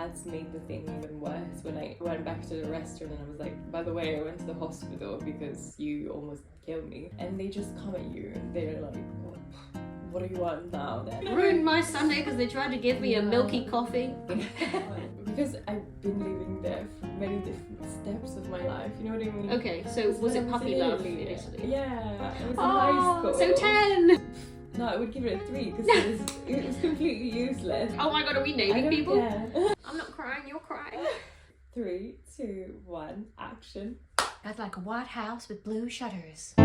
has made the thing even worse. When I went back to the restaurant and I was like, by the way, I went to the hospital because you almost killed me. And they just come at you and they're like, what do you want now then? Ruined my Sunday because they tried to give me a milky coffee. Because I've been living there for many different steps of my life, you know what I mean? Okay, so was it puppy love in Italy? Yeah, it was in high school. So 10! No, I would give it a 3 because it was completely useless. Oh my god, are we naming people? Care. I'm not crying, you're crying. 3, 2, 1, action. I'd like a white house with blue shutters.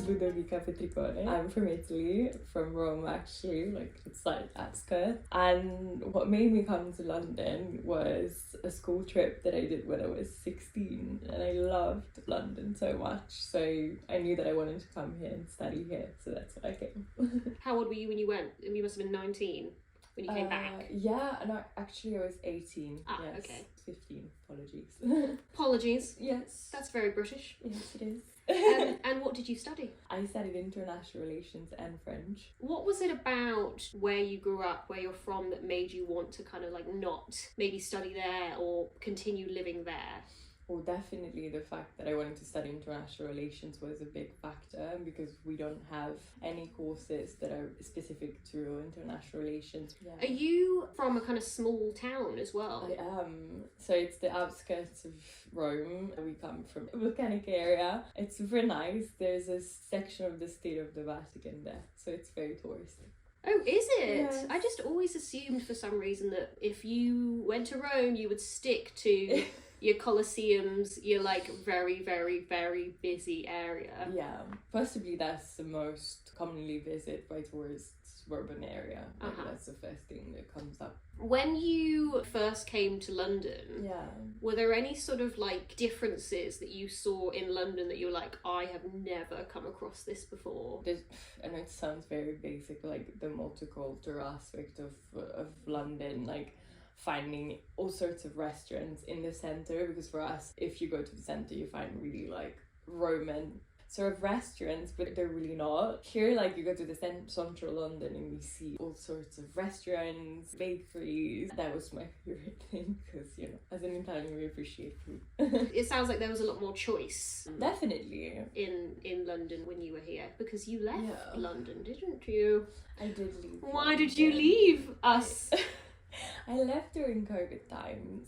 Ludovica. I'm from Italy, from Rome actually, like it's like outskirts. And what made me come to London was a school trip that I did when I was 16, and I loved London so much. So I knew that I wanted to come here and study here, so that's why I came. How old were you when you went? You must have been 19 when you came back. Yeah, no, actually I was 18. Ah, yes. okay. 15, apologies. Apologies. Yes. That's very British. Yes, it is. And what did you study? I studied international relations and French. What was it about where you grew up, where you're from, that made you want to kind of like not maybe study there or continue living there? Well, definitely the fact that I wanted to study international relations was a big factor, because we don't have any courses that are specific to international relations. Yeah. Are you from a kind of small town as well? I am. So it's the outskirts of Rome. We come from a volcanic area. It's super nice. There's a section of the State of the Vatican there, so it's very touristy. Oh, is it? Yes. I just always assumed for some reason that if you went to Rome, you would stick to your Colosseums, your like very, very, very busy area. Yeah, possibly that's the most commonly visited by tourists urban area. Like, that's the first thing that comes up. When you first came to London, were there any sort of like differences that you saw in London that you were like, I have never come across this before? I know it sounds very basic, like the multicultural aspect of London, like finding all sorts of restaurants in the centre, because for us, if you go to the centre, you find really like Roman sort of restaurants, but they're really not. Here, like, you go to the central London and you see all sorts of restaurants, bakeries. That was my favourite thing, because, you know, as an Italian, we appreciate food. It sounds like there was a lot more choice. Definitely. In London when you were here, because you left London, didn't you? I did leave. Why did you leave us? I left during COVID times,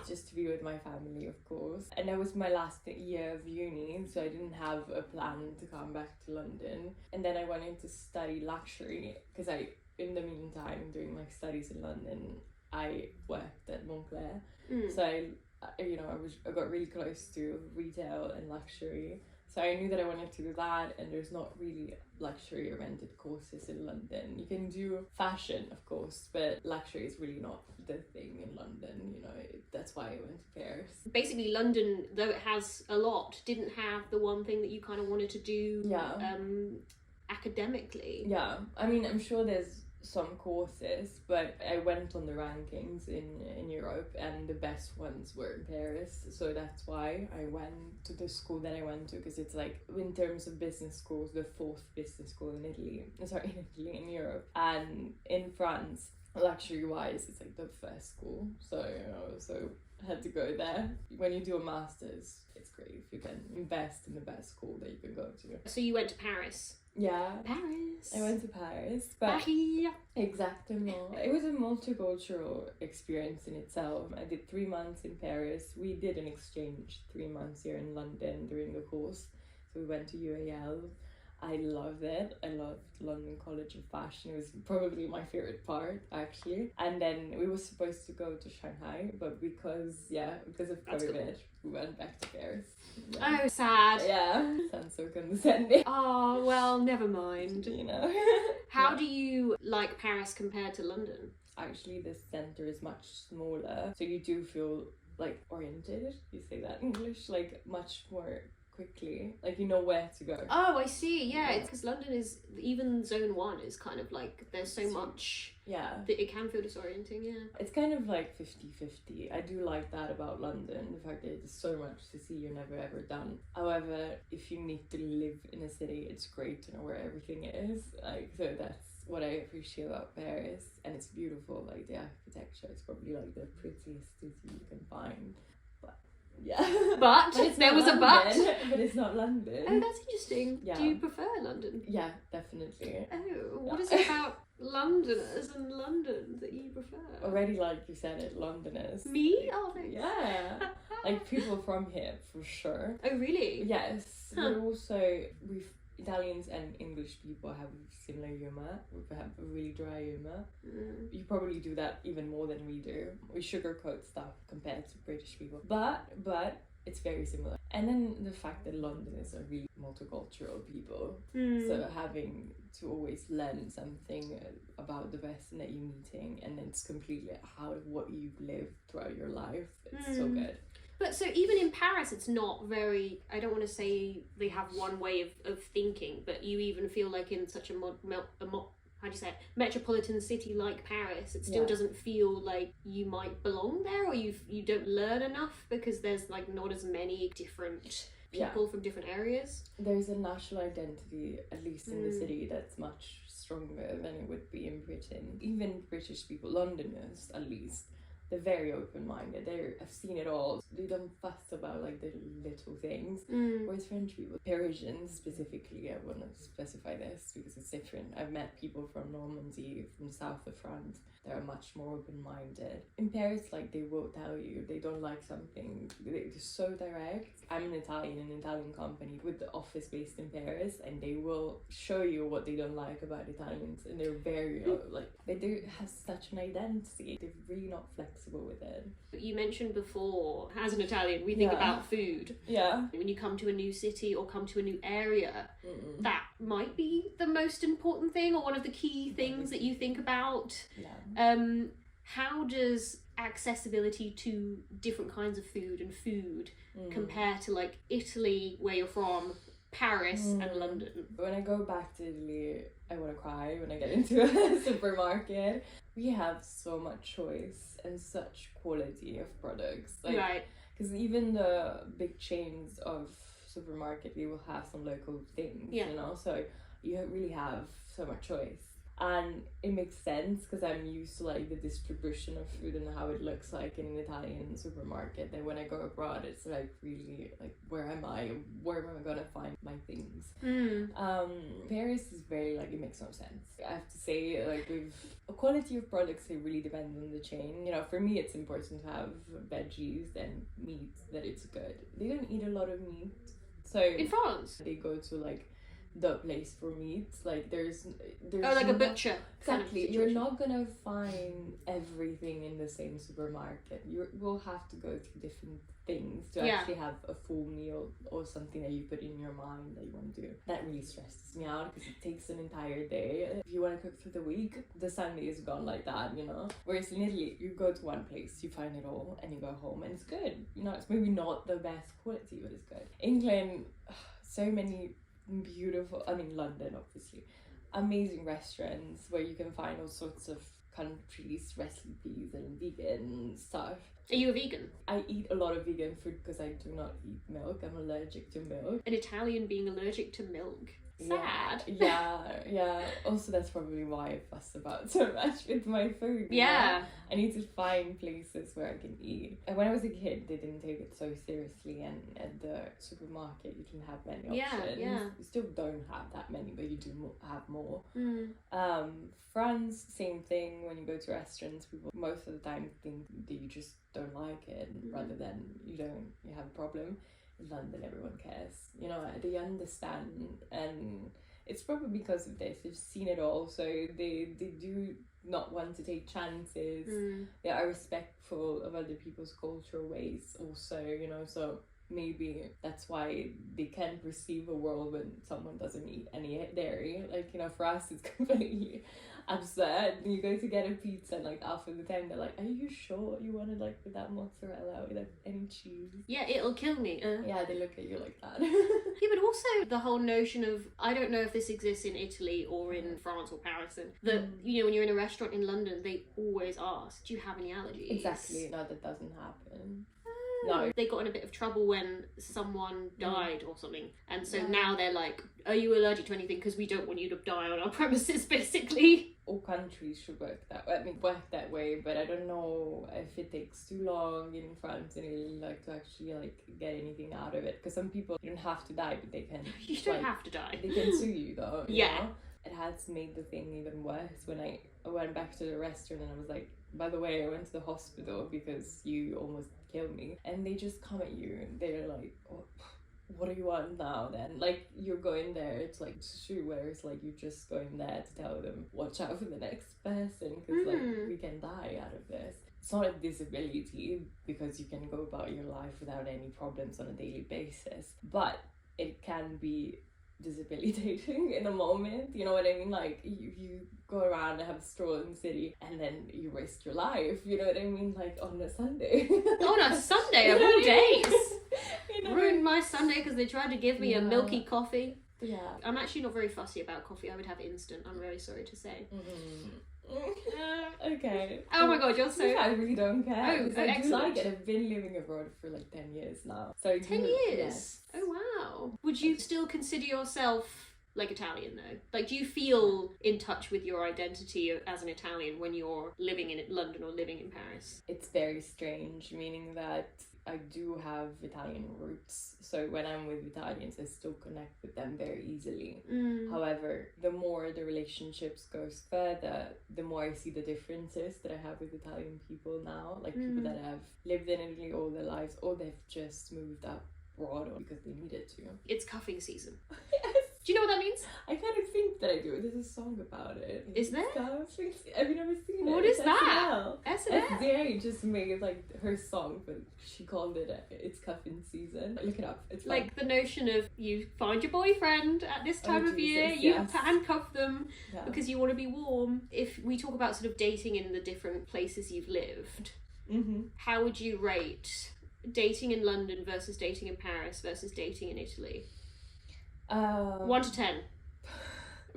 just to be with my family, of course. And that was my last year of uni, so I didn't have a plan to come back to London. And then I wanted to study luxury, because in the meantime, during my studies in London, I worked at Montclair. So I got really close to retail and luxury. So I knew that I wanted to do that, and there's not really luxury oriented courses in London. You can do fashion, of course, but luxury is really not the thing in London, you know. That's why I went to Paris. Basically, London, though it has a lot, didn't have the one thing that you kind of wanted to do academically. Yeah, I mean, I'm sure there's some courses, but I went on the rankings in Europe, and the best ones were in Paris, so that's why I went to the school that I went to, because it's like, in terms of business schools, the 4th business school in Europe. And in France, luxury wise, it's like the first school, so I had to go there. When you do a master's, it's great if you can invest in the best school that you can go to. So you went to Paris? Yeah. Paris. I went to Paris. But Paris. Exactement. It was a multicultural experience in itself. I did 3 months in Paris. We did an exchange 3 months here in London during the course. So we went to UAL. I loved it. I loved London College of Fashion. It was probably my favorite part, actually. And then we were supposed to go to Shanghai, but because of COVID, we went back to Paris. Yeah. Oh, sad. Yeah. Sounds so condescending. Oh, well, never mind. You know. How do you like Paris compared to London? Actually, the centre is much smaller, so you do feel like oriented. You say that in English, like much more quickly. Like, you know where to go. Oh, I see. Yeah, it's because London is, even zone 1 is kind of like, there's so much that it can feel disorienting. Yeah, it's kind of like 50-50. I do like that about London, the fact that there's so much to see you're never ever done. However, if you need to live in a city, it's great to know where everything is. Like, so that's what I appreciate about Paris, and it's beautiful. Like, the architecture, it's probably like the prettiest city you can find. Yeah. But there was London, a but. But it's not London. Oh, that's interesting. Yeah. Do you prefer London? Yeah, definitely. Oh, what is it about Londoners and London that you prefer? Already, like you said it, Londoners. Me? Oh, thanks. Yeah. Like, people from here, for sure. Oh, really? Yes. But also, Italians and English people have similar humour. We have a really dry humour. You probably do that even more than we do. We sugarcoat stuff compared to British people. But it's very similar. And then the fact that Londoners are really multicultural people. So having to always learn something about the person that you're meeting, and then it's completely out of what you've lived throughout your life. It's so good. But so even in Paris, it's not very, I don't want to say they have one way of thinking, but you even feel like in such a how do you say it, metropolitan city like Paris, it still doesn't feel like you might belong there, or you don't learn enough because there's like not as many different people from different areas. There's a national identity, at least in the city, that's much stronger than it would be in Britain. Even British people, Londoners at least, they're very open-minded. I've seen it all. They don't fuss about like the little things. Whereas French people, Parisians specifically, I want to specify this because it's different. I've met people from Normandy, from the south of France. They're much more open-minded. In Paris, like, they will tell you they don't like something. They're so direct. I'm an Italian company with the office based in Paris, and they will show you what they don't like about Italians, and they're very they do have such an identity. They're really not flexible with it. You mentioned before, as an Italian, we think about food. Yeah. When you come to a new city or come to a new area, that might be the most important thing, or one of the key things that you think about. Yeah. How does accessibility to different kinds of food compare to like Italy, where you're from, Paris and London? When I go back to Italy, I want to cry when I get into a supermarket. We have so much choice and such quality of products. Like, because even the big chains of supermarket, they will have some local things, you know, so you really have so much choice. And it makes sense because I'm used to like the distribution of food and how it looks like in an Italian supermarket. Then when I go abroad, it's like really like, where am I gonna find my things? Paris is very like, it makes no sense. I have to say, like, with a quality of products, it really depends on the chain. You know, for me it's important to have veggies and meat, that it's good. They don't eat a lot of meat, so in France they go to like the place for meat. Like there's like a butcher. Exactly. You're not gonna find everything in the same supermarket. You will have to go to different things to actually have a full meal or something that you put in your mind that you want to do. That really stresses me out because it takes an entire day. If you want to cook for the week, the Sunday is gone like that, you know. Whereas in Italy, you go to one place, you find it all, and you go home, and it's good. You know, it's maybe not the best quality, but it's good. England, so many beautiful, I mean London obviously, amazing restaurants where you can find all sorts of countries, recipes and vegan stuff. Are you a vegan? I eat a lot of vegan food because I do not eat milk. I'm allergic to milk. An Italian being allergic to milk. Sad. Yeah. Also, that's probably why I fuss about so much with my food. Yeah. Know? I need to find places where I can eat. And when I was a kid, they didn't take it so seriously, and at the supermarket, you didn't have many options. Yeah. You still don't have that many, but you do have more. France, same thing. When you go to restaurants, people most of the time think that you just don't like it, rather than you have a problem. In London, everyone cares, you know, they understand, and it's probably because of this. They've seen it all, so they do not want to take chances. They are respectful of other people's cultural ways also, you know, so maybe that's why they can perceive a world when someone doesn't eat any dairy. Like, you know, for us it's completely upset. You go to get a pizza and like half of the time they're like, are you sure you wanted like without mozzarella, without any cheese? Yeah, it'll kill me. Yeah, they look at you like that. Yeah, but also the whole notion of, I don't know if this exists in Italy or in France or Paris, and that, you know, when you're in a restaurant in London, they always ask, do you have any allergies? Exactly. No, that doesn't happen. No. They got in a bit of trouble when someone died or something, and so now they're like, are you allergic to anything, because we don't want you to die on our premises, basically. All countries should work that way. I mean, work that way, but I don't know if it takes too long in France and Italy, like, to actually like get anything out of it, because some people, you don't have to die, but they can. You don't have to die. They can sue you though. You Yeah. know? It has made the thing even worse when I went back to the restaurant and I was like, by the way, I went to the hospital because you almost killed me. And they just come at you and they're like, oh, what do you want now then? Like, you're going there, it's like shoot, whereas like you're just going there to tell them, watch out for the next person, because like we can die out of this. It's not a disability because you can go about your life without any problems on a daily basis, but it can be debilitating in a moment, you know what I mean? Like, you go around and have a stroll in the city and then you risk your life, you know what I mean? Like, on a Sunday. On a Sunday of all days. You know? Ruined my Sunday because they tried to give me a milky coffee. Yeah. I'm actually not very fussy about coffee. I would have instant, I'm very sorry to say. Okay. Oh my god, you're so... I really don't care. Oh, Because I do excellent. like it. I've been living abroad for like 10 years now. So 10 years? Yes. Oh wow. Would you still consider yourself like Italian though? Like, do you feel in touch with your identity as an Italian when you're living in London or living in Paris? It's very strange, meaning that I do have Italian roots, so when I'm with Italians I still connect with them very easily. However, the more the relationships goes further, the more I see the differences that I have with Italian people now, like people that have lived in Italy all their lives, or they've just moved up abroad because they needed to. It's cuffing season. Yes. Do you know what that means? I kind of think that I do. There's a song about it. Is there? Have you never seen it? What is It's that? SNL. SNL? SDA just made like her song, but she called it It's Cuffing Season. Look it up. It's fun. Like the notion of you find your boyfriend at this time of year, Jesus, you yes. handcuff them Yeah. because you want to be warm. If we talk about sort of dating in the different places you've lived, how would you rate dating in London versus dating in Paris versus dating in Italy? 1 to 10.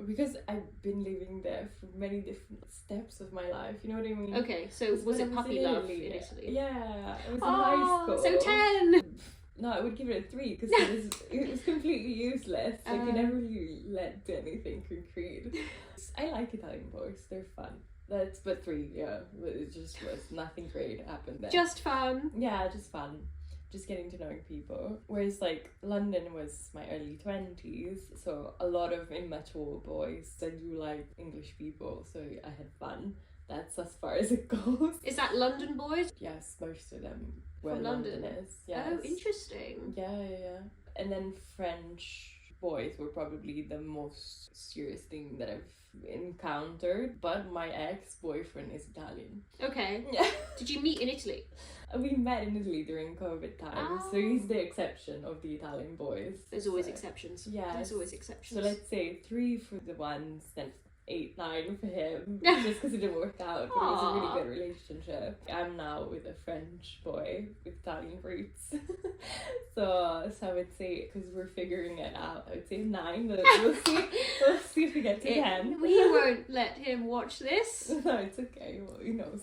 Because I've been living there for many different steps of my life, you know what I mean? Okay, so Because was when it I puppy in love Italy, in Italy? Yeah, it was in high school. So 10! No, I would give it a 3 because it was completely useless. Like, you never really led to anything concrete. I like Italian boys, they're fun. But 3, yeah. It just was nothing great happened there. Just fun. Yeah, just fun. Just getting to know people. Whereas like London was my early 20s, so a lot of immature boys. I do like English people, so I had fun. That's as far as it goes. Is that London boys? Yes, most of them were From London? Londoners. Yes. Oh, interesting. Yeah. And then French boys were probably the most serious thing that I've encountered, but my ex-boyfriend is Italian. Okay. Yeah. Did you meet in Italy? We met in Italy during COVID times, so he's the exception of the Italian boys. There's always So, exceptions. yes. There's always exceptions. So let's say 3 for the ones, then 8, 9 for him, just because it didn't work out, but it was a really good relationship. I'm now with a French boy with Italian roots. so I would say, because we're figuring it out, I would say 9, but we'll see if we get to 10. We won't let him watch this. No, it's okay, well, he knows.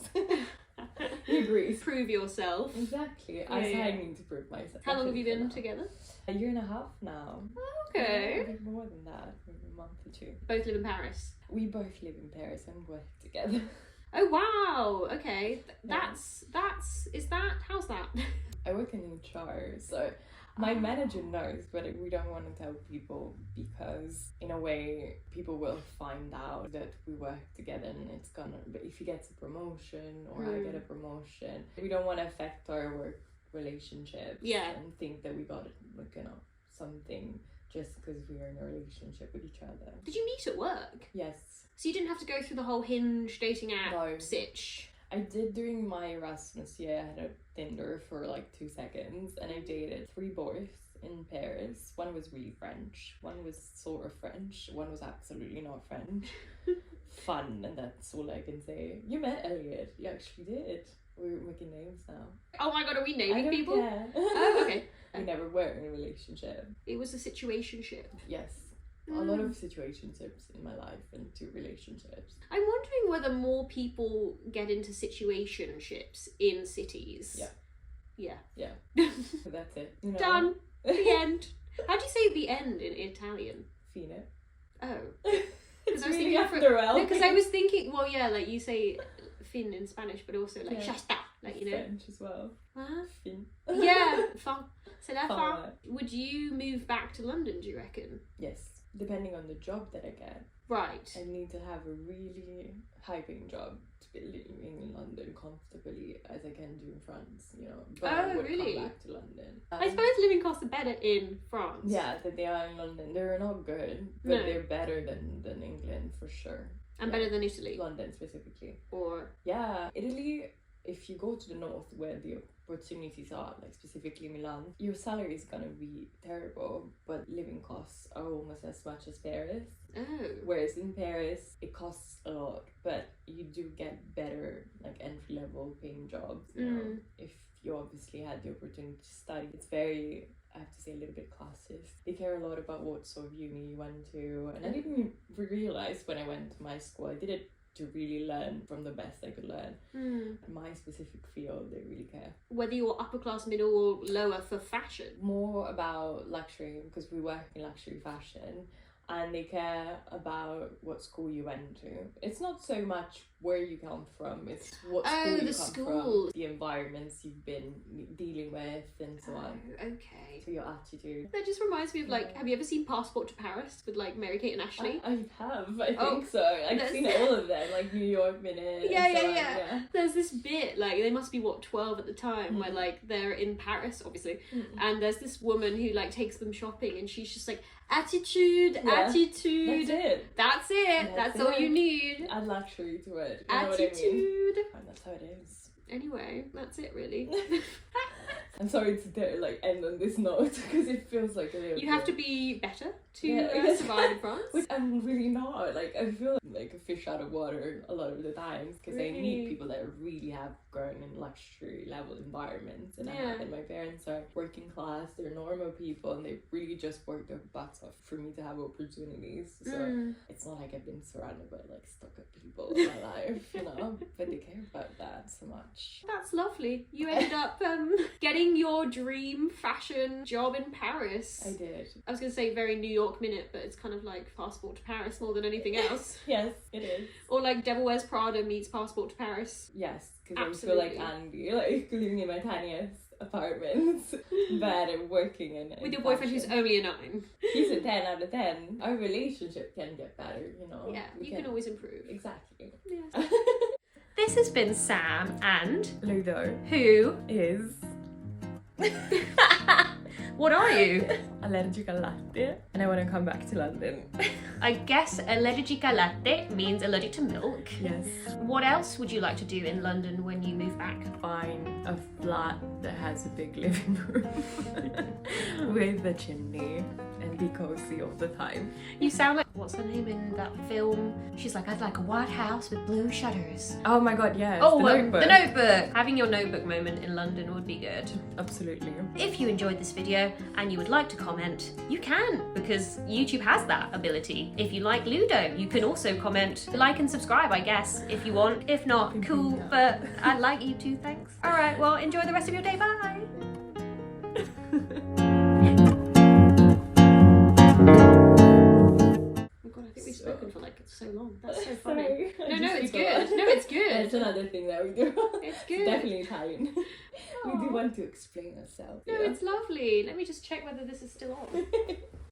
He agrees. Prove yourself. Exactly. Yeah, I need to prove myself. How long have you been together? A year and a half now. Okay. Yeah, a bit more than that, maybe a month or 2. Both live in Paris. We both live in Paris and work together. Oh wow. Okay. How's that? I work in HR, so my manager knows, but we don't want to tell people because in a way people will find out that we work together and it's gonna, but if he gets a promotion or I get a promotion, we don't want to affect our work relationships. Yeah. And think that we got like, you know, something just because we are in a relationship with each other. Did you meet at work? Yes. So you didn't have to go through the whole Hinge dating app No. sitch? I did during my Erasmus year. I had a Tinder for like 2 seconds and I dated 3 boys in Paris. One was really French, one was sort of French, one was absolutely not French. fun, and that's all I can say. You met Elliot. You actually did. We're making names now. Oh my god, are we I naming don't people? care. Oh, okay. We never were in a relationship. It was a situationship. Yes. A lot of situationships in my life and 2 relationships. I'm wondering whether more people get into situationships in cities. Yeah. Yeah. So that's it. You know? Done. The end. How do you say the end in Italian? Fine. Oh. It's I was really thinking after all. because I was thinking, well, yeah, like you say fin in Spanish, but also like Yeah. ya está, like, you know. French as well. Huh? Fin. Yeah, fin. C'est la fin. Fin. Would you move back to London, do you reckon? Yes. Depending on the job that I get. Right. I need to have a really high-paying job to be living in London comfortably as I can do in France, you know. But I Oh, would really? come back to London. I suppose living costs are better in France. Yeah, that they are in London. They're not good, but No. they're better than England for sure. And better than Italy. London specifically. Or Yeah, Italy, if you go to the north where the opportunities are, like specifically Milan, your salary is gonna be terrible, but living costs are almost as much as Paris. oh. Whereas in Paris, it costs a lot, but you do get better, like entry level paying jobs, you know, if you obviously had the opportunity to study. It's very, I have to say, a little bit classist. They care a lot about what sort of uni you went to, and I didn't realize when I went to my school, I did it to really learn from the best I could learn. My specific field, they really care. Whether you're upper class, middle, or lower for fashion. More about luxury, because we work in luxury fashion, and they care about what school you went to. It's not so much where you come from, it's what school you the come school. from, the environments you've been dealing with, and so on. Okay. So your attitude. That just reminds me of, like, have you ever seen Passport to Paris with, like, Mary Kate and Ashley? I have, I Oh, think so. I've seen all of them, like New York Minute. Yeah, and so on, yeah. There's this bit, like, they must be, 12 at the time, where, like, they're in Paris, obviously, and there's this woman who, like, takes them shopping, and she's just like, attitude. That's it. That's it. That's all you need. Add luxury to it. You know what I Attitude. mean? And that's how it is. Anyway, that's it, really. I'm sorry to like end on this note because it feels like a little You have to bit- be better to survive in France. Which I'm really not. Like, I feel like a fish out of water a lot of the times because I Really? meet people that really have grown in luxury level environments, and Yeah. and my parents are working class, they're normal people, and they really just worked their butts off for me to have opportunities. So it's not like I've been surrounded by like stuck-up people in my life, you know, but they care about that so much. That's lovely. You ended up getting your dream fashion job in Paris. I did. I was going to say very New York Minute, but it's kind of like Passport to Paris more than anything else. Yes, it is. Or like Devil Wears Prada meets Passport to Paris. Yes, because I feel like Absolutely. Andy, like living in my tiniest apartment, but working in With your boyfriend fashion. who's only a 9. He's a 10 out of 10. Our relationship can get better, you know. Yeah, We you can always improve. Exactly. Yes. This has been Sam and Ludo who? is What are you? allergic al latte, and I want to come back to London. I guess allergic al latte means allergic to milk. Yes. What else would you like to do in London when you move back? Find a flat that has a big living room with a chimney and be cozy all the time. You sound like, what's her name in that film? She's like, I'd like a white house with blue shutters. Oh my god, yes. Oh, the Notebook. The Notebook! Having your notebook moment in London would be good. Absolutely. If you enjoyed this video and you would like to comment, you can, because YouTube has that ability. If you like Ludo, you can also comment, like and subscribe, I guess, if you want. If not, cool, but I'd like you to, thanks. Alright, well, enjoy the rest of your day, bye! Oh god, I think we've spoken for like so long. That's so funny. Sorry. No, I no, just it's forgot. good. No, it's good. That's another thing that we do. It's good. Definitely Italian. We Aw. do want to explain ourselves. No, yeah. it's lovely. Let me just check whether this is still on.